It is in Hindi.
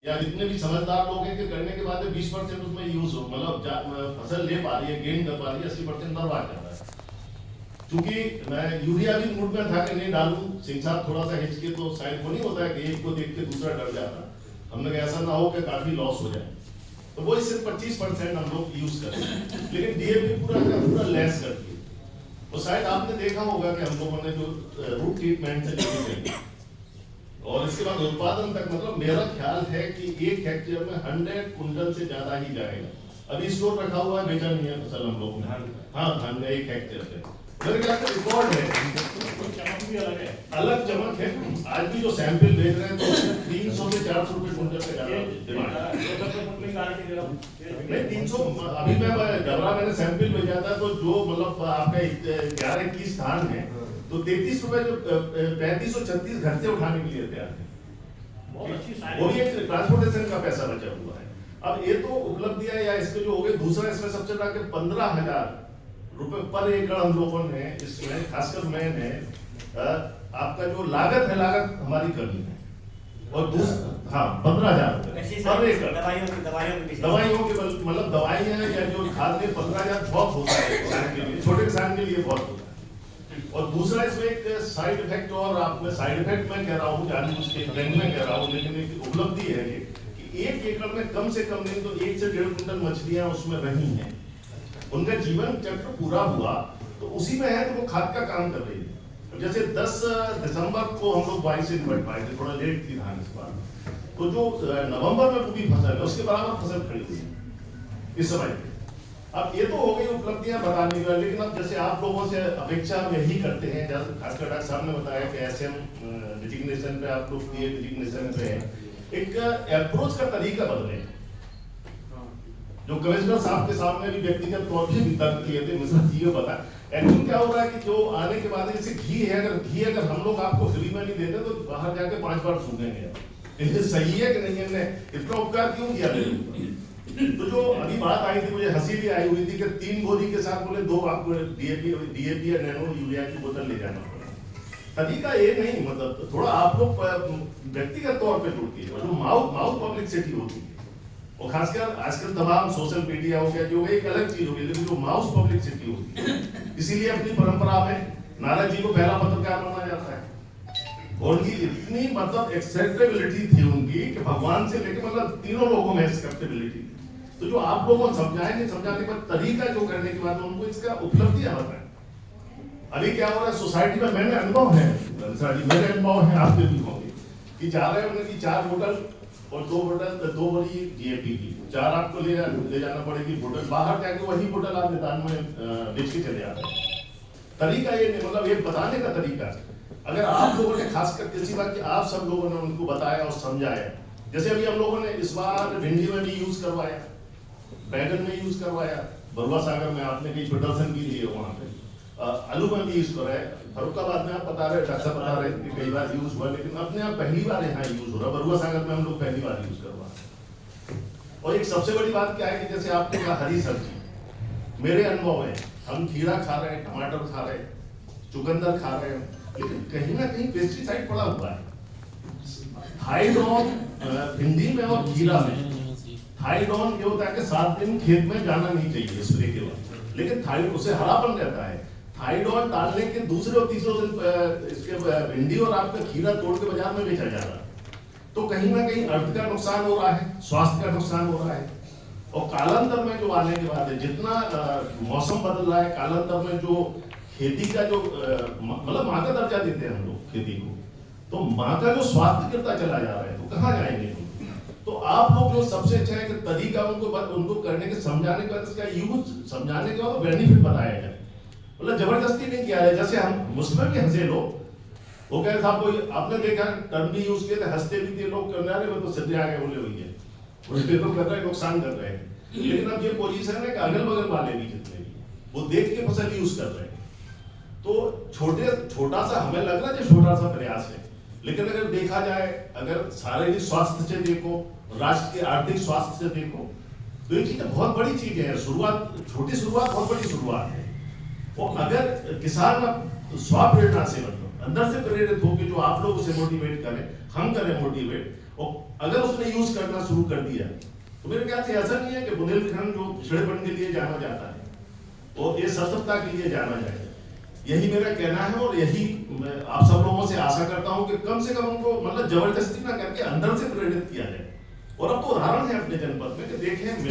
या जितने भी समझदार लोग हैं कि करने के बाद 20% उसमें यूज हो, मतलब फसल ले पा रही है, गेन कर पा रही है, 80% बर्बाद कर रहा है। क्योंकि मैं यूरिया भी मूड में था कि नहीं डालूं, सिंह साहब थोड़ा सा हिचके तो शायद वो नहीं होता है कि एक को देख के दूसरा डर जाता, हमने कहा ऐसा ना हो कि काफी लॉस हो जाए, तो वो सिर्फ 25% हम लोग यूज करते हैं, लेकिन डीएपी पूरा का पूरा लेस करती है। तो शायद आपने देखा होगा कि हम लोगों ने जो रूट ट्रीटमेंट से लेके और इसके बाद उत्पादन तक, मतलब मेरा ख्याल है कि 1 हेक्टेयर में 100 कुंटल से ज्यादा ही जाएगा। अभी स्टोर रखा हुआ है, बेचा नहीं है फसल हम लोग ने। हाँ, धान का 1 हेक्टेयर पे मेरे ख्याल से रिकॉर्ड है, चमक भी अलग है, अलग चमक है। आज भी जो सैंपल भेज रहे हैं तो 300 से 400 रुपए कुंटल से ज्यादा डिमांड है। नहीं 300, अभी मैं डबरा मैंने सैंपल भेजा था तो जो मतलब आपका 11-21 धान है तो 33 रुपए जो 3536 घर से उठाने के लिए तैयार है, वो भी एक ट्रांसपोर्टेशन का पैसा बचा हुआ है। अब ये तो उपलब्धि है या इसके जो हो गए, दूसरा इसमें सबसे बड़ा कि 15,000 रुपए पर एकड़ हम लोगों ने इसमें, खासकर मैंने आपका जो लागत है, लागत हमारी कमी है, और दूसरा हाँ 15,000 रुपए पर एकड़ दवाइयों की, मतलब दवाइयाँ या जो खाद में 15,000 बहुत होता है किसान के लिए, छोटे किसान के लिए बहुत होता है। और दूसरा इसमें एक साइड इफेक्ट, और आपने साइड इफेक्ट मैं कह रहा हूँ जानबूझ के ट्रेंड में कह रहा हूँ, लेकिन एक उपलब्धि है ये कि 1 एकड़ में कम से कम नहीं तो 1 से 1.5 कुंटल मछलियां उसमें रही हैं, उनका जीवन चक्र पूरा हुआ तो उसी में है, तो वो खाद का काम कर रही है। जैसे 10 दिसंबर को हम लोग 22 से निपट पाए थे, थोड़ा लेट थी धान इस बार, तो जो नवंबर में पूरी फसल है उसके बराबर फसल खड़ी हुई है इस समय। अब ये तो हो गई उपलब्धियां बताने का, लेकिन अब जैसे आप लोगों से अपेक्षा हम यही करते हैं, जैसे खासकर डॉक्टर साहब ने बताया कि एसएम डिजिग्नेशन पे आप लोग पीए डिजिग्नेशन पे एक अप्रोच का तरीका बदले, जो कमिश्नर साहब के सामने भी व्यक्तिगत तौर पे भी तर्क किए थे, मिश्रा जी को पता एक्चुअली क्या हो रहा है कि जो आने के बाद जैसे घी है, अगर हम लोग आपको फ्री में नहीं देते तो बाहर जाके 5 बार सूखेंगे, ये सही है कि नहीं, हमने इतना उपकार क्यों किया मेरे ऊपर। तो जो अभी बात आई थी, मुझे हंसी भी आई हुई थी कि 3 बोरी के साथ बोले 2 आपको डीएपी या नैनो यूरिया की बोतल ले जाना पड़ा। तरीका ये नहीं, मतलब थोड़ा आप लोग व्यक्तिगत तौर पे जुड़ती है, जो माउथ पब्लिसिटी होती है, और खासकर आजकल तमाम सोशल मीडिया हो गया, जो एक अलग चीज हो गई, लेकिन जो माउथ पब्लिसिटी होती है, इसीलिए अपनी परंपरा में नारद जी को पहला पत्रकार माना जाता है, और उनकी इतनी मतलब एक्सेप्टेबिलिटी थी उनकी कि भगवान से लेकर मतलब तीनों लोगों में एक्सेप्टेबिलिटी थी। तो जो आप लोगों को समझाने के बाद तरीका जो करने के बाद उनको इसका उपलब्धियां बताएं। अभी क्या हो रहा है सोसाइटी में, मैंने अनुभव है, मेरे अनुभव है, आपके भी होंगे, कि जा रहे हैं कि 4 बोतल और 2 बोरी डीएपी की, 4 आपको ले जाना पड़ेगी बोतल, बाहर जाके वही बोतल आप मैदान में बेच के चले आते हैं। तरीका ये नहीं, मतलब ये बताने का तरीका, अगर आप लोगों ने खासकर किसी बात की आप सब लोगों ने उनको बताया और समझाया, जैसे अभी हम लोगों ने इस बार भिंडी में भी यूज करवाया, बैगन में यूज करवाया, बरुआ सागर में आपने कहीं प्रदर्शन की लिए वहां पे, आलू में भी यूज कराया, फरुखाबाद में आप बता रहे, डॉक्टर बता रहे कि कई बार यूज हुआ, लेकिन अपने आप पहली बार यहाँ यूज हो रहा, बरुआ सागर में हम लोग पहली बार यूज करवा रहे। और एक सबसे बड़ी बात क्या है कि जैसे आपने कहा हरी सब्जी, मेरे अनुभव है, हम खीरा खा रहे हैं, टमाटर खा रहे हैं, चुकंदर खा रहे हैं, लेकिन कहीं ना कहीं पेस्टिसाइड पड़ा हुआ है। थाइडॉन भिंडी में और खीरा में, थाइडॉन ये होता है कि 7 दिन खेत में जाना नहीं चाहिए स्प्रे के बाद, लेकिन थाइड उससे हरापन रहता है। थाइडॉन डालने के दूसरे और तीसरे दिन इसके भिंडी और आपका खीरा तोड़ के बाजार में बेचा जा रहा है, तो कहीं ना कहीं अर्थ का नुकसान हो रहा है, स्वास्थ्य का नुकसान हो रहा है। और कालांतर में जो आने के बाद है, जितना मौसम बदल रहा है, कालांतर में जो खेती का जो मतलब माँ का दर्जा देते हैं हम लोग खेती को, तो माँ का जो स्वास्थ्य गिरता चला जा रहा है, तो कहाँ जाएंगे हम? तो आप लोग जो सबसे अच्छा है कि तरीका उनको करने के समझाने के बाद इसका यूज समझाने के बाद बेनिफिट बताया जाए, मतलब जबरदस्ती नहीं किया है। जैसे हम मुझमें भी हंसे लोग, वो कह रहे साहब कोई आपने देखा टर्म भी यूज किए थे, हंसते भी थे लोग, करने वाले तो सदे आ गए बोले भैया उल्टे तो कर रहे हैं, नुकसान कर रहे हैं। लेकिन अब ये पोजीशन है कि अगल बगल वाले भी जितने भी वो देख के फसल यूज कर रहे हैं, तो छोटा सा हमें लग रहा है छोटा सा प्रयास है, लेकिन अगर देखा जाए, अगर शारीरिक स्वास्थ्य से देखो, राष्ट्र के आर्थिक स्वास्थ्य से देखो, तो ये चीजें बहुत बड़ी चीज है। शुरुआत, छोटी शुरुआत बहुत बड़ी शुरुआत है। और अगर किसान स्व प्रेरणा से, मतलब अंदर से प्रेरित हो कि जो आप लोग उसे मोटिवेट करें, हम करें मोटिवेट, और अगर उसने यूज करना शुरू कर दिया तो मेरे ख्याल से ऐसा नहीं है कि बुंदेलखंड जो पिछड़ेपन के लिए जाना जाता है और ये सशक्तता के लिए जाना जाए। यही मेरा कहना है और यही मैं आप सब लोगों से आशा करता हूं कि कम से कम उनको मतलब जबरदस्ती ना करके अंदर से प्रेरित किया जाए। और अब तो उदाहरण है अपने जनपद में कि देखें